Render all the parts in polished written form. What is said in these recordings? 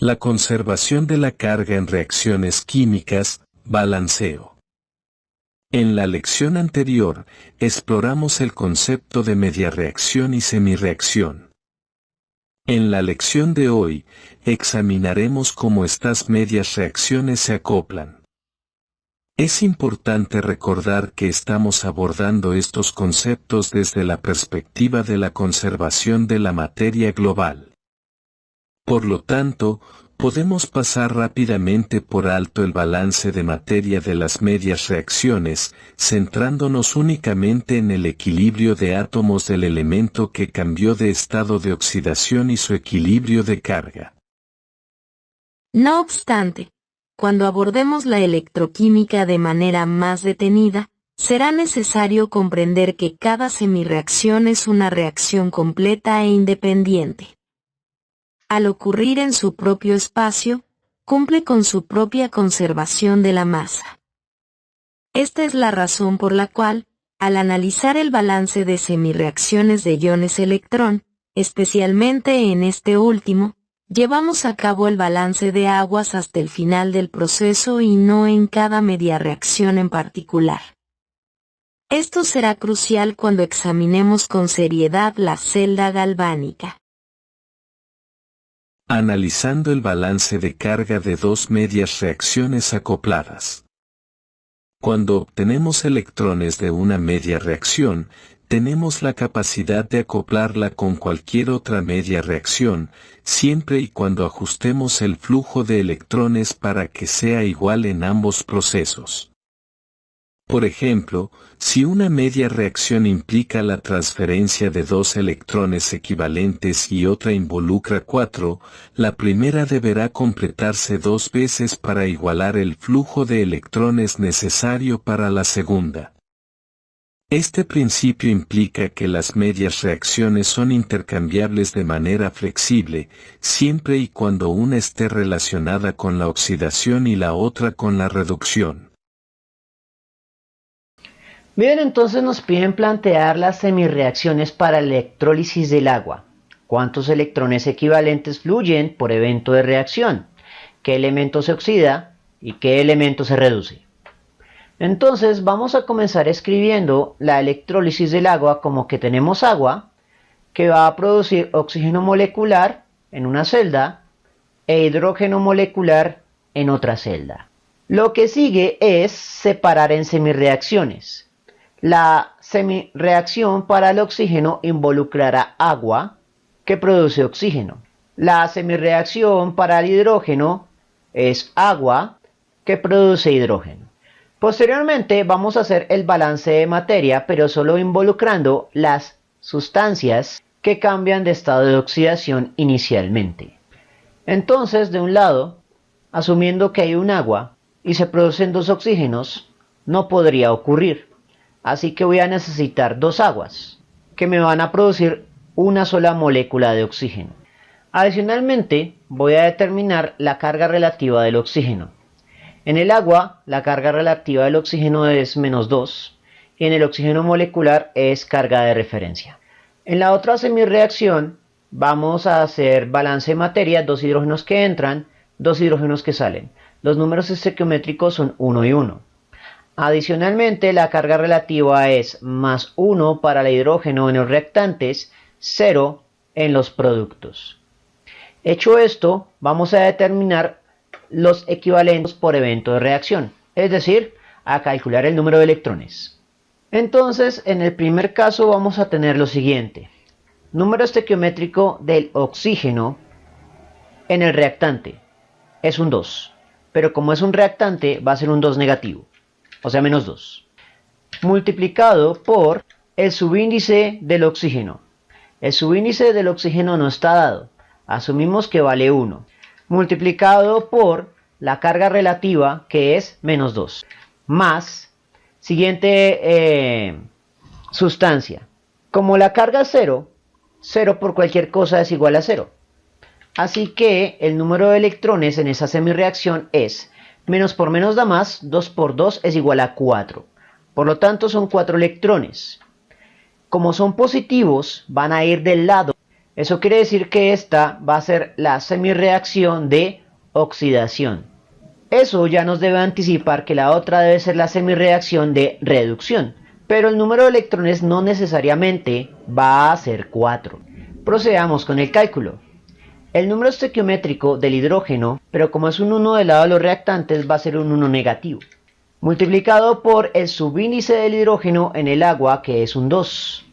La conservación de la carga en reacciones químicas, balanceo. En la lección anterior, exploramos el concepto de media reacción y semirreacción. En la lección de hoy, examinaremos cómo estas medias reacciones se acoplan. Es importante recordar que estamos abordando estos conceptos desde la perspectiva de la conservación de la materia global. Por lo tanto, podemos pasar rápidamente por alto el balance de materia de las medias reacciones, centrándonos únicamente en el equilibrio de átomos del elemento que cambió de estado de oxidación y su equilibrio de carga. No obstante, cuando abordemos la electroquímica de manera más detenida, será necesario comprender que cada semirreacción es una reacción completa e independiente. Al ocurrir en su propio espacio, cumple con su propia conservación de la masa. Esta es la razón por la cual, al analizar el balance de semirreacciones de iones-electrón, especialmente en este último, llevamos a cabo el balance de aguas hasta el final del proceso y no en cada media reacción en particular. Esto será crucial cuando examinemos con seriedad la celda galvánica. Analizando el balance de carga de dos medias reacciones acopladas. Cuando obtenemos electrones de una media reacción, tenemos la capacidad de acoplarla con cualquier otra media reacción, siempre y cuando ajustemos el flujo de electrones para que sea igual en ambos procesos. Por ejemplo, si una media reacción implica la transferencia de dos electrones equivalentes y otra involucra 4, la primera deberá completarse 2 veces para igualar el flujo de electrones necesario para la segunda. Este principio implica que las medias reacciones son intercambiables de manera flexible, siempre y cuando una esté relacionada con la oxidación y la otra con la reducción. Bien, entonces nos piden plantear las semirreacciones para electrólisis del agua. ¿Cuántos electrones equivalentes fluyen por evento de reacción? ¿Qué elemento se oxida y qué elemento se reduce? Entonces vamos a comenzar escribiendo la electrólisis del agua como que tenemos agua que va a producir oxígeno molecular en una celda e hidrógeno molecular en otra celda. Lo que sigue es separar en semirreacciones. La semirreacción para el oxígeno involucrará agua que produce oxígeno. La semirreacción para el hidrógeno es agua que produce hidrógeno. Posteriormente vamos a hacer el balance de materia, pero solo involucrando las sustancias que cambian de estado de oxidación inicialmente. Entonces, de un lado, asumiendo que hay un agua y se producen dos oxígenos, no podría ocurrir. Así que voy a necesitar dos aguas, que me van a producir una sola molécula de oxígeno. Adicionalmente, voy a determinar la carga relativa del oxígeno. En el agua, la carga relativa del oxígeno es -2 y en el oxígeno molecular es carga de referencia. En la otra semirreacción, vamos a hacer balance de materia, dos hidrógenos que entran, dos hidrógenos que salen. Los números estequiométricos son 1 y 1. Adicionalmente, la carga relativa es +1 para el hidrógeno en los reactantes, 0 en los productos. Hecho esto, vamos a determinar los equivalentes por evento de reacción, es decir, a calcular el número de electrones. Entonces, en el primer caso vamos a tener lo siguiente. Número estequiométrico del oxígeno en el reactante es un 2, pero como es un reactante va a ser un 2 negativo. O sea, -2, multiplicado por el subíndice del oxígeno. El subíndice del oxígeno no está dado, asumimos que vale 1, multiplicado por la carga relativa, que es -2, más, siguiente sustancia. Como la carga es 0, 0 por cualquier cosa es igual a 0. Así que el número de electrones en esa semirreacción es menos por menos da más, 2 por 2 es igual a 4. Por lo tanto son 4 electrones. Como son positivos, van a ir del lado Eso quiere decir que esta va a ser la semirreacción de oxidación. Eso ya nos debe anticipar que la otra debe ser la semirreacción de reducción, pero el número de electrones no necesariamente va a ser 4. Procedamos con el cálculo. El número estequiométrico del hidrógeno, pero como es un 1 del lado de los reactantes, va a ser un 1 negativo, multiplicado por el subíndice del hidrógeno en el agua, que es un 2,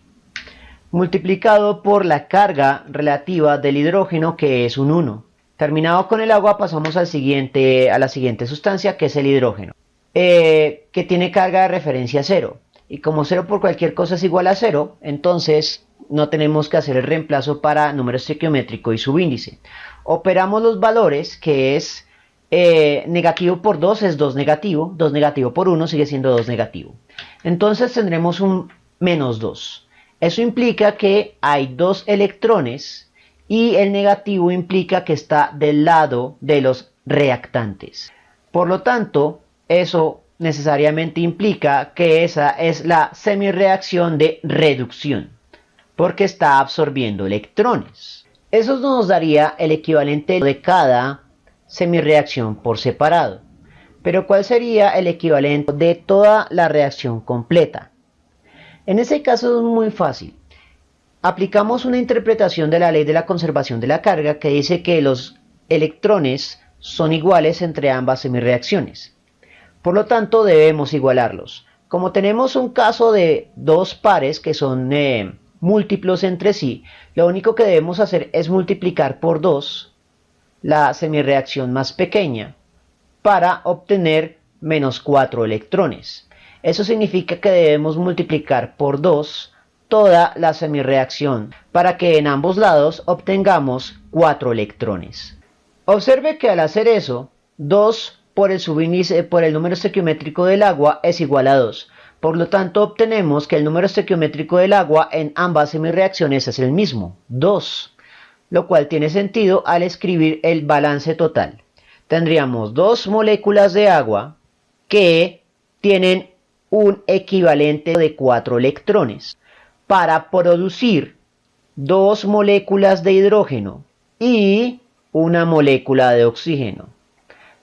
multiplicado por la carga relativa del hidrógeno, que es un 1. Terminado con el agua, pasamos a la siguiente sustancia, que es el hidrógeno, que tiene carga de referencia 0. Y como 0 por cualquier cosa es igual a 0, entonces no tenemos que hacer el reemplazo para número estequiométrico y subíndice. Operamos los valores, que es negativo por 2 es 2 negativo, 2 negativo por 1 sigue siendo 2 negativo. Entonces tendremos un menos 2. Eso implica que hay 2 electrones y el negativo implica que está del lado de los reactantes. Por lo tanto, eso necesariamente implica que esa es la semirreacción de reducción, porque está absorbiendo electrones. Eso nos daría el equivalente de cada semirreacción por separado. Pero ¿cuál sería el equivalente de toda la reacción completa? En ese caso es muy fácil. Aplicamos una interpretación de la ley de la conservación de la carga que dice que los electrones son iguales entre ambas semirreacciones. Por lo tanto, debemos igualarlos. Como tenemos un caso de dos pares que son múltiplos entre sí, lo único que debemos hacer es multiplicar por 2 la semirreacción más pequeña para obtener menos 4 electrones. Eso significa que debemos multiplicar por 2 toda la semirreacción para que en ambos lados obtengamos 4 electrones. Observe que al hacer eso, 2 por el subíndice por el número estequiométrico del agua es igual a 2. Por lo tanto, obtenemos que el número estequiométrico del agua en ambas semirreacciones es el mismo, 2, lo cual tiene sentido al escribir el balance total. Tendríamos 2 moléculas de agua que tienen un equivalente de 4 electrones para producir 2 moléculas de hidrógeno y una molécula de oxígeno.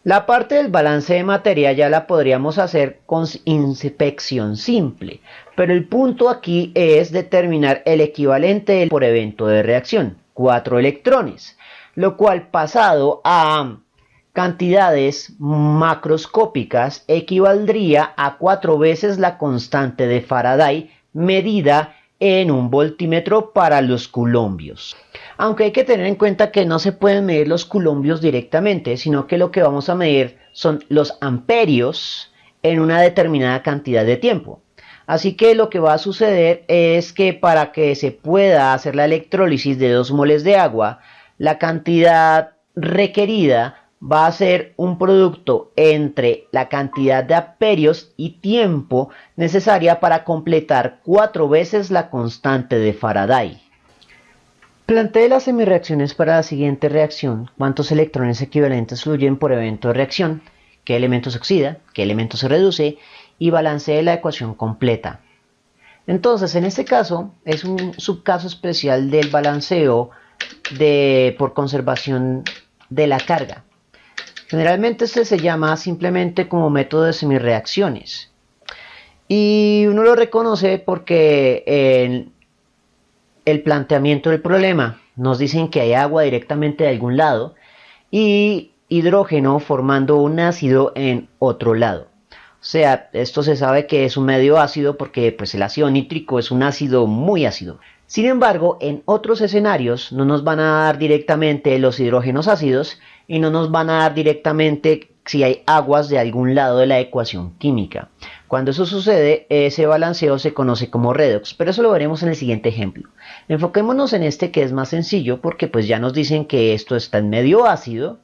La parte del balance de materia ya la podríamos hacer con inspección simple, pero el punto aquí es determinar el equivalente por evento de reacción, 4 electrones, lo cual pasado a cantidades macroscópicas equivaldría a 4 veces la constante de Faraday medida en un voltímetro para los coulombios. Aunque hay que tener en cuenta que no se pueden medir los coulombios directamente, sino que lo que vamos a medir son los amperios en una determinada cantidad de tiempo. Así que lo que va a suceder es que para que se pueda hacer la electrólisis de 2 moles de agua, la cantidad requerida va a ser un producto entre la cantidad de amperios y tiempo necesaria para completar 4 veces la constante de Faraday. Plantee las semirreacciones para la siguiente reacción, cuántos electrones equivalentes fluyen por evento de reacción, qué elemento se oxida, qué elemento se reduce y balancee la ecuación completa. Entonces, en este caso, es un subcaso especial del balanceo por conservación de la carga. Generalmente este se llama simplemente como método de semirreacciones. Y uno lo reconoce porque en el planteamiento del problema nos dicen que hay agua directamente de algún lado y hidrógeno formando un ácido en otro lado. O sea, esto se sabe que es un medio ácido porque pues, el ácido nítrico es un ácido muy ácido. Sin embargo, en otros escenarios no nos van a dar directamente los hidrógenos ácidos y no nos van a dar directamente si hay aguas de algún lado de la ecuación química. Cuando eso sucede, ese balanceo se conoce como redox, pero eso lo veremos en el siguiente ejemplo. Enfoquémonos en este que es más sencillo porque pues ya nos dicen que esto está en medio ácido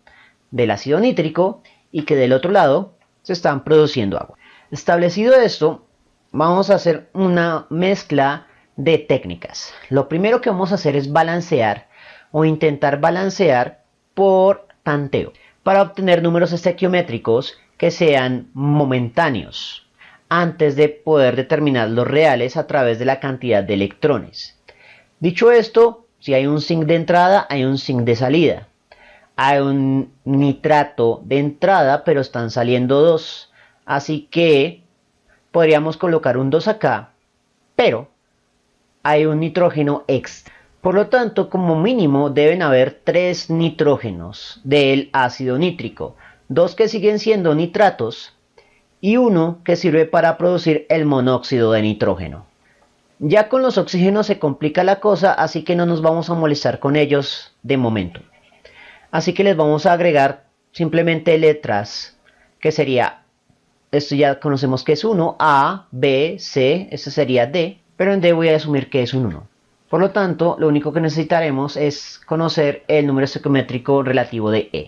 del ácido nítrico y que del otro lado se están produciendo agua. Establecido esto, vamos a hacer una mezcla de técnicas. Lo primero que vamos a hacer es balancear o intentar balancear por tanteo para obtener números estequiométricos que sean momentáneos antes de poder determinar los reales a través de la cantidad de electrones. Dicho esto, Si hay un zinc de entrada, hay un zinc de salida. Hay un nitrato de entrada, pero están saliendo dos. Así que podríamos colocar un 2 acá, pero hay un nitrógeno extra. Por lo tanto, como mínimo deben haber 3 nitrógenos del ácido nítrico. 2 que siguen siendo nitratos y uno que sirve para producir el monóxido de nitrógeno. Ya con los oxígenos se complica la cosa, así que no nos vamos a molestar con ellos de momento. Así que les vamos a agregar simplemente letras, que sería, esto ya conocemos que es 1, A, B, C, este sería D, pero en D voy a asumir que es un 1. Por lo tanto, lo único que necesitaremos es conocer el número estequiométrico relativo de E.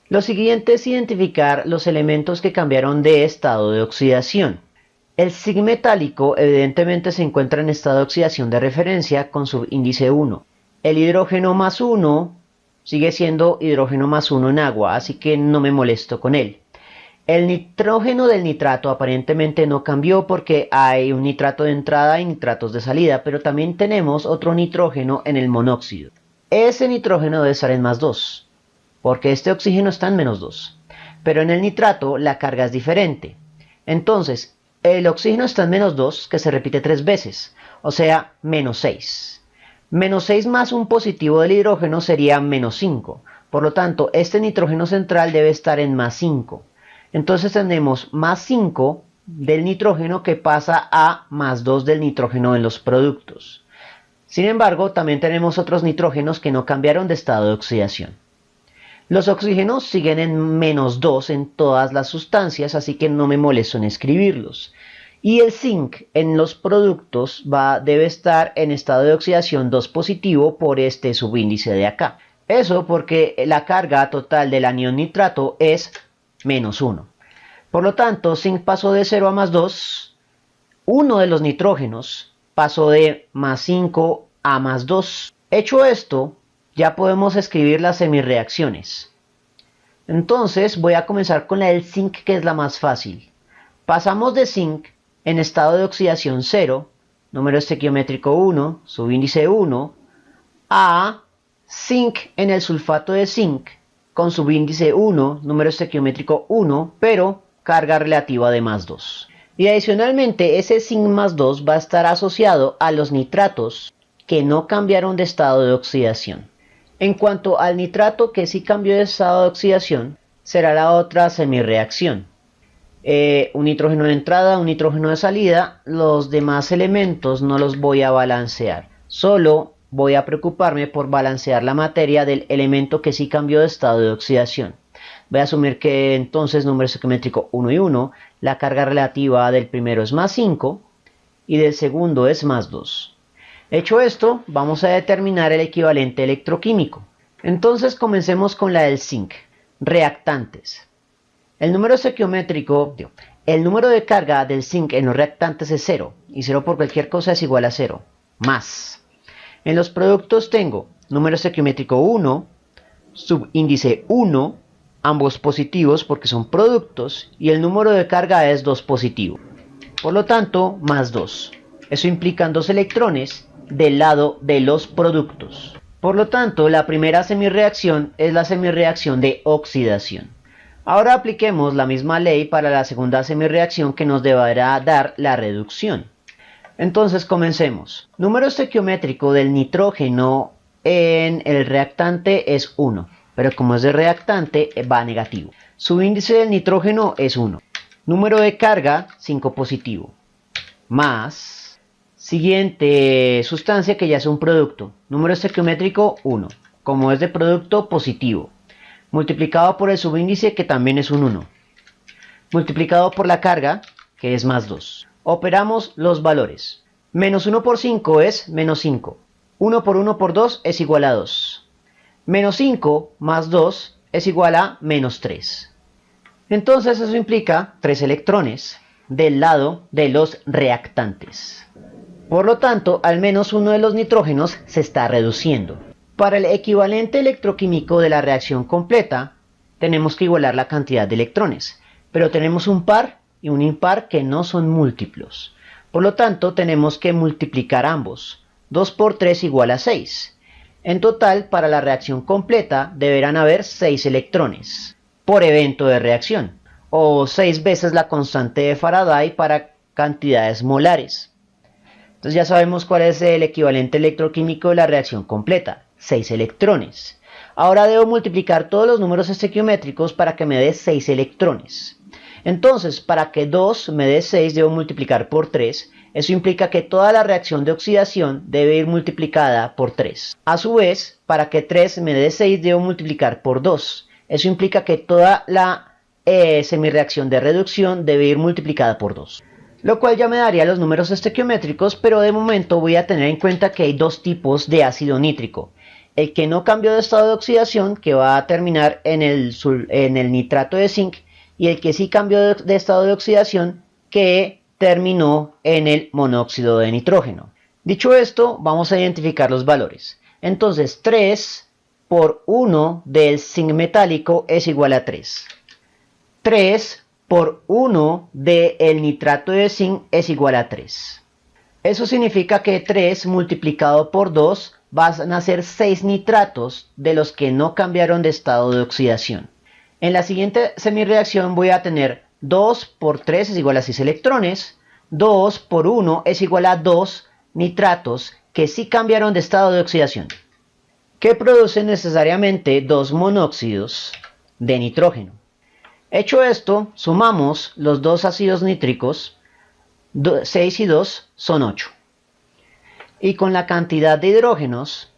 Lo siguiente es identificar los elementos que cambiaron de estado de oxidación. El zinc metálico evidentemente se encuentra en estado de oxidación de referencia con subíndice 1. El hidrógeno más 1 sigue siendo hidrógeno más 1 en agua, así que no me molesto con él. El nitrógeno del nitrato aparentemente no cambió porque hay un nitrato de entrada y nitratos de salida, pero también tenemos otro nitrógeno en el monóxido. Ese nitrógeno debe estar en más 2, porque este oxígeno está en menos 2. Pero en el nitrato la carga es diferente. Entonces, el oxígeno está en menos 2, que se repite 3 veces, o sea, menos 6. Menos 6 más un positivo del hidrógeno sería menos 5. Por lo tanto, este nitrógeno central debe estar en más 5. Entonces tenemos más 5 del nitrógeno que pasa a más 2 del nitrógeno en los productos. Sin embargo, también tenemos otros nitrógenos que no cambiaron de estado de oxidación. Los oxígenos siguen en menos 2 en todas las sustancias, así que no me molesto en escribirlos. Y el zinc en los productos debe estar en estado de oxidación 2 positivo por este subíndice de acá. Eso porque la carga total del anión nitrato es menos 1. Por lo tanto, zinc pasó de 0 a más 2. Uno de los nitrógenos pasó de más 5 a más 2. Hecho esto, ya podemos escribir las semirreacciones. Entonces voy a comenzar con la del zinc, que es la más fácil. Pasamos de zinc en estado de oxidación 0, número estequiométrico 1, subíndice 1, a zinc en el sulfato de zinc, con subíndice 1, número estequiométrico 1, pero carga relativa de más 2. Y adicionalmente, ese zinc más 2 va a estar asociado a los nitratos que no cambiaron de estado de oxidación. En cuanto al nitrato que sí cambió de estado de oxidación, será la otra semirreacción. Un nitrógeno de entrada, un nitrógeno de salida. Los demás elementos no los voy a balancear. Solo voy a preocuparme por balancear la materia del elemento que sí cambió de estado de oxidación. Voy a asumir que entonces número estequiométrico 1 y 1, la carga relativa del primero es más 5 y del segundo es más 2. Hecho esto, vamos a determinar el equivalente electroquímico. Entonces comencemos con la del zinc. Reactantes. El número estequiométrico, el número de carga del zinc en los reactantes es 0, y 0 por cualquier cosa es igual a 0, más. En los productos tengo número estequiométrico 1, subíndice 1, ambos positivos porque son productos, y el número de carga es 2 positivo. Por lo tanto, más 2. Eso implica 2 electrones del lado de los productos. Por lo tanto, la primera semirreacción es la semirreacción de oxidación. Ahora apliquemos la misma ley para la segunda semirreacción que nos deberá dar la reducción. Entonces comencemos. Número estequiométrico del nitrógeno en el reactante es 1, pero como es de reactante va negativo. Su índice del nitrógeno es 1. Número de carga 5 positivo. Más siguiente sustancia que ya es un producto. Número estequiométrico 1. Como es de producto, positivo. Multiplicado por el subíndice, que también es un 1. Multiplicado por la carga, que es más 2. Operamos los valores. Menos 1 por 5 es menos 5. 1 por 1 por 2 es igual a 2. Menos 5 más 2 es igual a menos 3. Entonces eso implica 3 electrones del lado de los reactantes. Por lo tanto, al menos uno de los nitrógenos se está reduciendo. Para el equivalente electroquímico de la reacción completa, tenemos que igualar la cantidad de electrones, pero tenemos un par y un impar que no son múltiplos. Por lo tanto, tenemos que multiplicar ambos. 2 por 3 igual a 6. En total, para la reacción completa deberán haber 6 electrones por evento de reacción, o 6 veces la constante de Faraday para cantidades molares. Entonces ya sabemos cuál es el equivalente electroquímico de la reacción completa, 6 electrones. Ahora debo multiplicar todos los números estequiométricos para que me dé 6 electrones. Entonces, para que 2 me dé 6, debo multiplicar por 3. Eso implica que toda la reacción de oxidación debe ir multiplicada por 3. A su vez, para que 3 me dé 6, debo multiplicar por 2. Eso implica que toda la semirreacción de reducción debe ir multiplicada por 2. Lo cual ya me daría los números estequiométricos, pero de momento voy a tener en cuenta que hay dos tipos de ácido nítrico. El que no cambió de estado de oxidación, que va a terminar en el nitrato de zinc, y el que sí cambió de estado de oxidación, que terminó en el monóxido de nitrógeno. Dicho esto, vamos a identificar los valores. Entonces 3 por 1 del zinc metálico es igual a 3. 3 por 1 del nitrato de zinc es igual a 3. Eso significa que 3 multiplicado por 2 van a ser 6 nitratos de los que no cambiaron de estado de oxidación. En la siguiente semirreacción voy a tener 2 por 3 es igual a 6 electrones, 2 por 1 es igual a 2 nitratos que sí cambiaron de estado de oxidación, que producen necesariamente 2 monóxidos de nitrógeno. Hecho esto, sumamos los dos ácidos nítricos, 6 y 2 son 8. Y con la cantidad de hidrógenos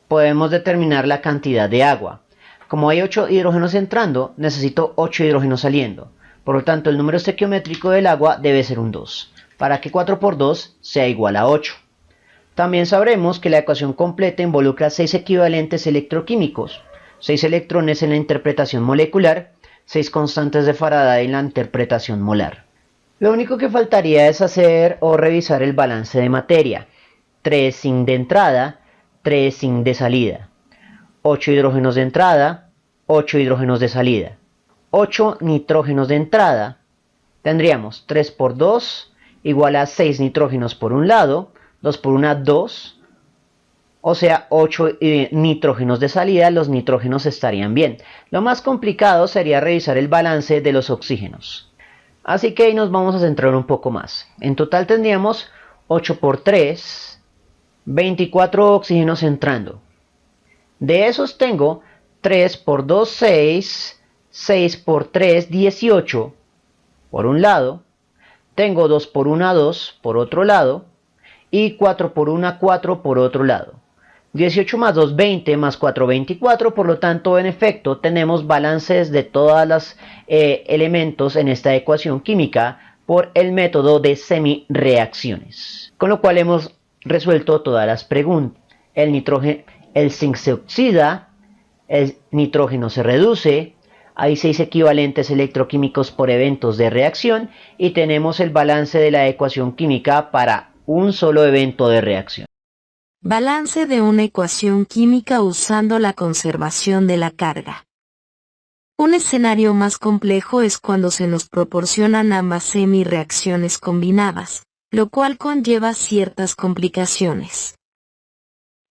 podemos determinar la cantidad de agua. Como hay 8 hidrógenos entrando, necesito 8 hidrógenos saliendo. Por lo tanto, el número estequiométrico del agua debe ser un 2, para que 4 por 2 sea igual a 8. También sabremos que la ecuación completa involucra 6 equivalentes electroquímicos, 6 electrones en la interpretación molecular, 6 constantes de Faraday en la interpretación molar. Lo único que faltaría es hacer o revisar el balance de materia. 3 zinc de entrada, 3 zinc de salida. 8 hidrógenos de entrada, 8 hidrógenos de salida. 8 nitrógenos de entrada. Tendríamos 3 por 2 igual a 6 nitrógenos por un lado, 2 por 1, 2. O sea, 8 nitrógenos de salida, los nitrógenos estarían bien. Lo más complicado sería revisar el balance de los oxígenos. Así que ahí nos vamos a centrar un poco más. En total tendríamos 8 por 3, 24 oxígenos entrando. De esos tengo 3 por 2, 6, 6 por 3, 18 por un lado. Tengo 2 por 1, 2 por otro lado. Y 4 por 1, 4 por otro lado. 18 más 2, 20, más 4, 24. Por lo tanto, en efecto, tenemos balances de todos los elementos en esta ecuación química por el método de semirreacciones. Con lo cual hemos resuelto todas las preguntas. El zinc se oxida, el nitrógeno se reduce, hay 6 equivalentes electroquímicos por eventos de reacción y tenemos el balance de la ecuación química para un solo evento de reacción. Balance de una ecuación química usando la conservación de la carga. Un escenario más complejo es cuando se nos proporcionan ambas semirreacciones combinadas, lo cual conlleva ciertas complicaciones.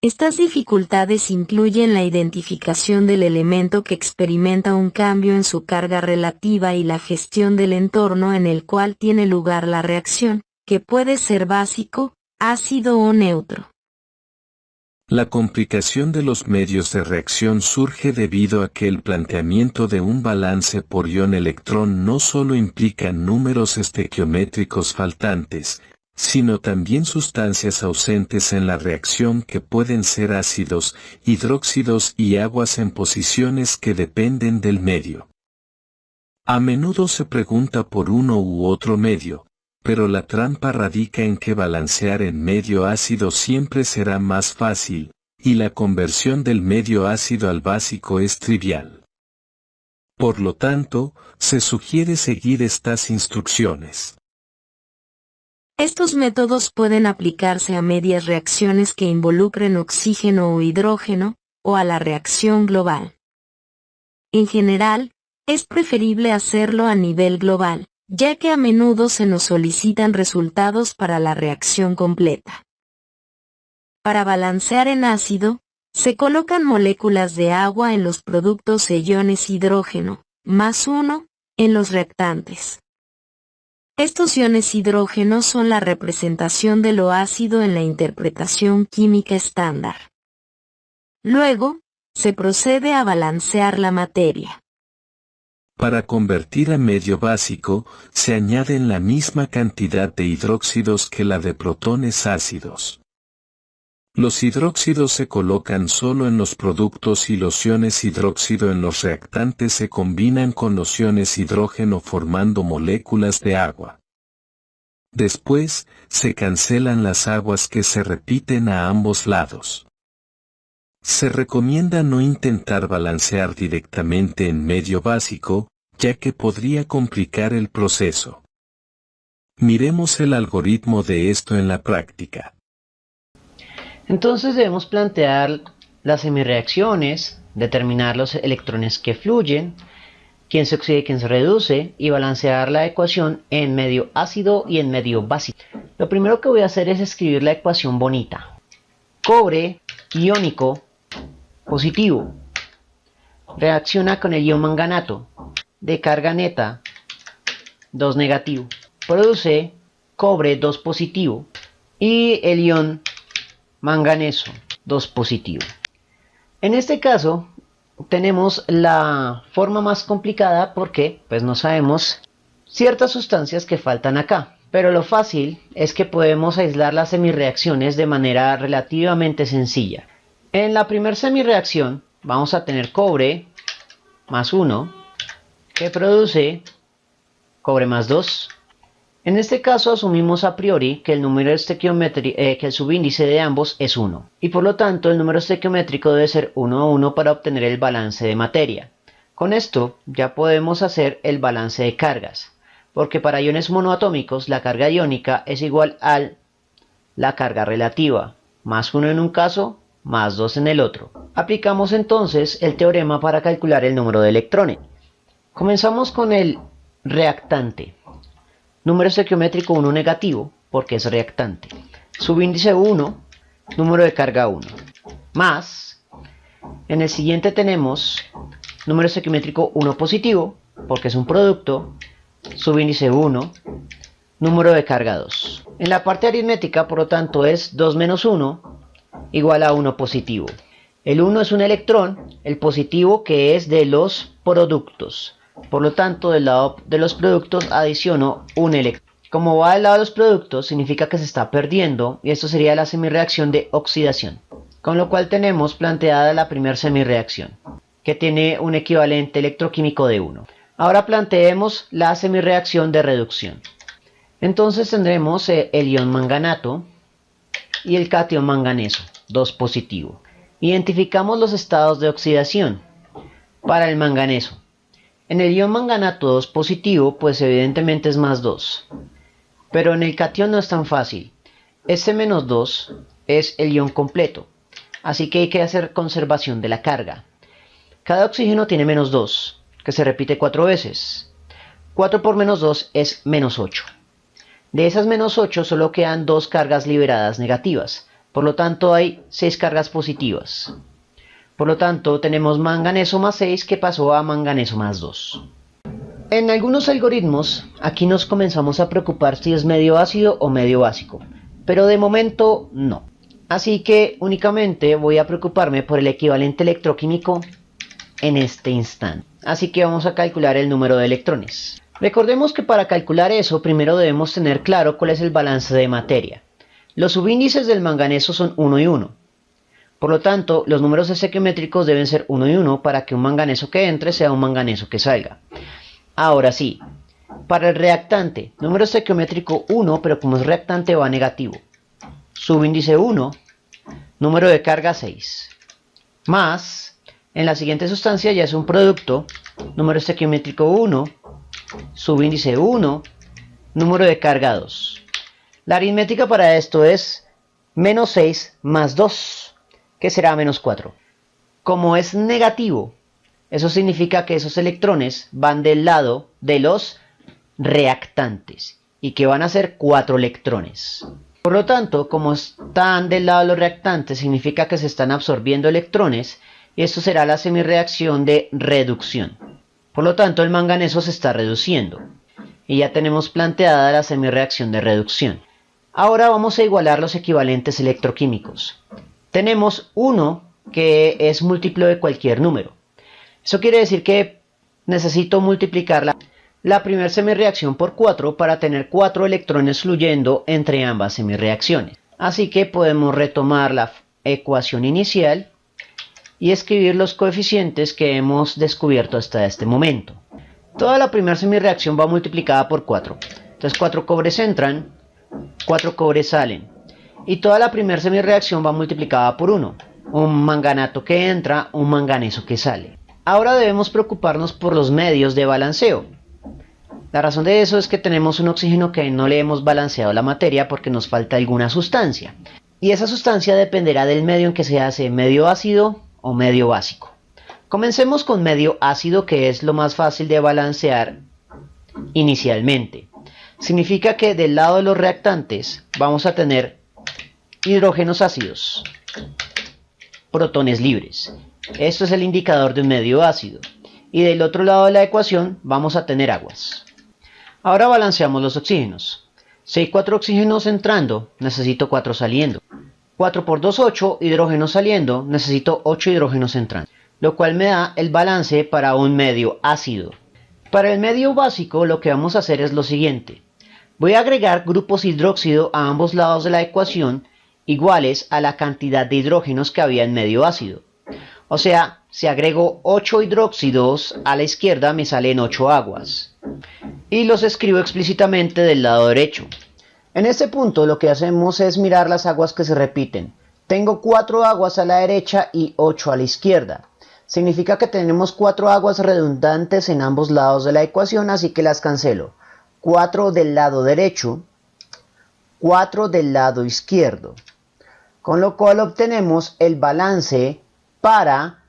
Estas dificultades incluyen la identificación del elemento que experimenta un cambio en su carga relativa y la gestión del entorno en el cual tiene lugar la reacción, que puede ser básico, ácido o neutro. La complicación de los medios de reacción surge debido a que el planteamiento de un balance por ion-electrón no solo implica números estequiométricos faltantes, sino también sustancias ausentes en la reacción que pueden ser ácidos, hidróxidos y aguas en posiciones que dependen del medio. A menudo se pregunta por uno u otro medio, pero la trampa radica en que balancear en medio ácido siempre será más fácil, y la conversión del medio ácido al básico es trivial. Por lo tanto, se sugiere seguir estas instrucciones. Estos métodos pueden aplicarse a medias reacciones que involucren oxígeno o hidrógeno, o a la reacción global. En general, es preferible hacerlo a nivel global, ya que a menudo se nos solicitan resultados para la reacción completa. Para balancear en ácido, Se colocan moléculas de agua en los productos e iones hidrógeno, +1, en los reactantes. Estos iones hidrógeno son la representación de lo ácido en la interpretación química estándar. Luego, se procede a balancear la materia. Para convertir a medio básico, se añaden la misma cantidad de hidróxidos que la de protones ácidos. Los hidróxidos se colocan solo en los productos y los iones hidróxido en los reactantes se combinan con los iones hidrógeno formando moléculas de agua. Después, se cancelan las aguas que se repiten a ambos lados. Se recomienda no intentar balancear directamente en medio básico, ya que podría complicar el proceso. Miremos el algoritmo de esto en la práctica. Entonces debemos plantear las semireacciones, determinar los electrones que fluyen, quién se oxida y quién se reduce, y balancear la ecuación en medio ácido y en medio básico. Lo primero que voy a hacer es escribir la ecuación bonita. Cobre iónico positivo reacciona con el ion manganato de carga neta 2 negativo. Produce cobre 2 positivo y el ion manganeso 2 positivo. En este caso tenemos la forma más complicada porque pues no sabemos ciertas sustancias que faltan acá. Pero lo fácil es que podemos aislar las semireacciones de manera relativamente sencilla. En la primera semireacción vamos a tener cobre +1 que produce cobre +2. En este caso asumimos a priori que el número estequiométrico, que el subíndice de ambos es 1 y por lo tanto el número estequiométrico debe ser 1, 1 para obtener el balance de materia. Con esto ya podemos hacer el balance de cargas, porque para iones monoatómicos la carga iónica es igual a la carga relativa, +1 en un caso, +2 en el otro. Aplicamos entonces el teorema para calcular el número de electrones. Comenzamos con el reactante. Número estequiométrico 1 negativo, porque es reactante. Subíndice 1, número de carga 1. Más, en el siguiente tenemos número estequiométrico 1 positivo, porque es un producto. Subíndice 1, número de carga 2. En la parte aritmética, por lo tanto, es 2 menos 1 igual a 1 positivo. El 1 es un electrón, el positivo que es de los productos. Por lo tanto, del lado de los productos adiciono un electrón. Como va del lado de los productos, significa que se está perdiendo y esto sería la semireacción de oxidación. Con lo cual tenemos planteada la primera semireacción, que tiene un equivalente electroquímico de 1. Ahora planteemos la semireacción de reducción. Entonces tendremos el ion manganato y el catión manganeso, 2 positivo. Identificamos los estados de oxidación para el manganeso. En el ion manganato 2 positivo, pues evidentemente es +2. Pero en el catión no es tan fácil. Este -2 es el ion completo, así que hay que hacer conservación de la carga. Cada oxígeno tiene -2. Que se repite 4 veces. 4 por -2 es -8. De esas -8 solo quedan 2 cargas liberadas negativas. Por lo tanto hay 6 cargas positivas. Por lo tanto tenemos manganeso +6 que pasó a manganeso +2. En algunos algoritmos aquí nos comenzamos a preocupar si es medio ácido o medio básico. Pero de momento no. Así que únicamente voy a preocuparme por el equivalente electroquímico en este instante. Así que vamos a calcular el número de electrones. Recordemos que para calcular eso primero debemos tener claro cuál es el balance de materia. Los subíndices del manganeso son 1 y 1. Por lo tanto, los números estequiométricos deben ser 1 y 1 para que un manganeso que entre sea un manganeso que salga. Ahora sí, para el reactante, número estequiométrico 1, pero como es reactante va negativo. Subíndice 1, número de carga 6. Más, en la siguiente sustancia ya es un producto, número estequiométrico 1, subíndice 1, número de carga 2. La aritmética para esto es -6 más 2, que será -4. Como es negativo, eso significa que esos electrones van del lado de los reactantes y que van a ser 4 electrones. Por lo tanto, como están del lado de los reactantes, significa que se están absorbiendo electrones y esto será la semirreacción de reducción. Por lo tanto, el manganeso se está reduciendo y ya tenemos planteada la semirreacción de reducción. Ahora vamos a igualar los equivalentes electroquímicos. Tenemos uno que es múltiplo de cualquier número. Eso quiere decir que necesito multiplicar la primera semirreacción por 4 para tener 4 electrones fluyendo entre ambas semirreacciones. Así que podemos retomar la ecuación inicial y escribir los coeficientes que hemos descubierto hasta este momento. Toda la primera semirreacción va multiplicada por 4. Entonces 4 cobres entran, 4 cobres salen. Y toda la primera semirreacción va multiplicada por 1. Un manganato que entra, un manganeso que sale. Ahora debemos preocuparnos por los medios de balanceo. La razón de eso es que tenemos un oxígeno que no le hemos balanceado la materia porque nos falta alguna sustancia. Y esa sustancia dependerá del medio en que se hace, medio ácido o medio básico. Comencemos con medio ácido, que es lo más fácil de balancear inicialmente. Significa que del lado de los reactantes vamos a tener hidrógenos ácidos, protones libres. Esto es el indicador de un medio ácido. Y del otro lado de la ecuación vamos a tener aguas. Ahora balanceamos los oxígenos. Si hay 4 oxígenos entrando, necesito 4 saliendo. 4 por 2, 8 hidrógenos saliendo, necesito 8 hidrógenos entrando. Lo cual me da el balance para un medio ácido. Para el medio básico lo que vamos a hacer es lo siguiente. Voy a agregar grupos hidróxido a ambos lados de la ecuación iguales a la cantidad de hidrógenos que había en medio ácido. O sea, si agrego 8 hidróxidos a la izquierda me salen 8 aguas. Y los escribo explícitamente del lado derecho. En este punto lo que hacemos es mirar las aguas que se repiten. Tengo 4 aguas a la derecha y 8 a la izquierda. Significa que tenemos 4 aguas redundantes en ambos lados de la ecuación, así que las cancelo. 4 del lado derecho, 4 del lado izquierdo. Con lo cual obtenemos el balance para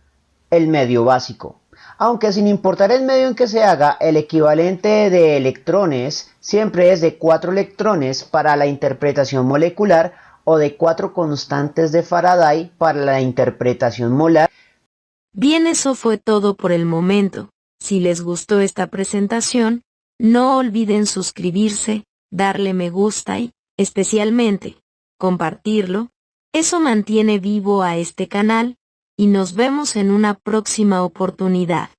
el medio básico. Aunque sin importar el medio en que se haga, el equivalente de electrones siempre es de 4 electrones para la interpretación molecular o de 4 constantes de Faraday para la interpretación molar. Bien, eso fue todo por el momento. Si les gustó esta presentación, no olviden suscribirse, darle me gusta y, especialmente, compartirlo. Eso mantiene vivo a este canal, y nos vemos en una próxima oportunidad.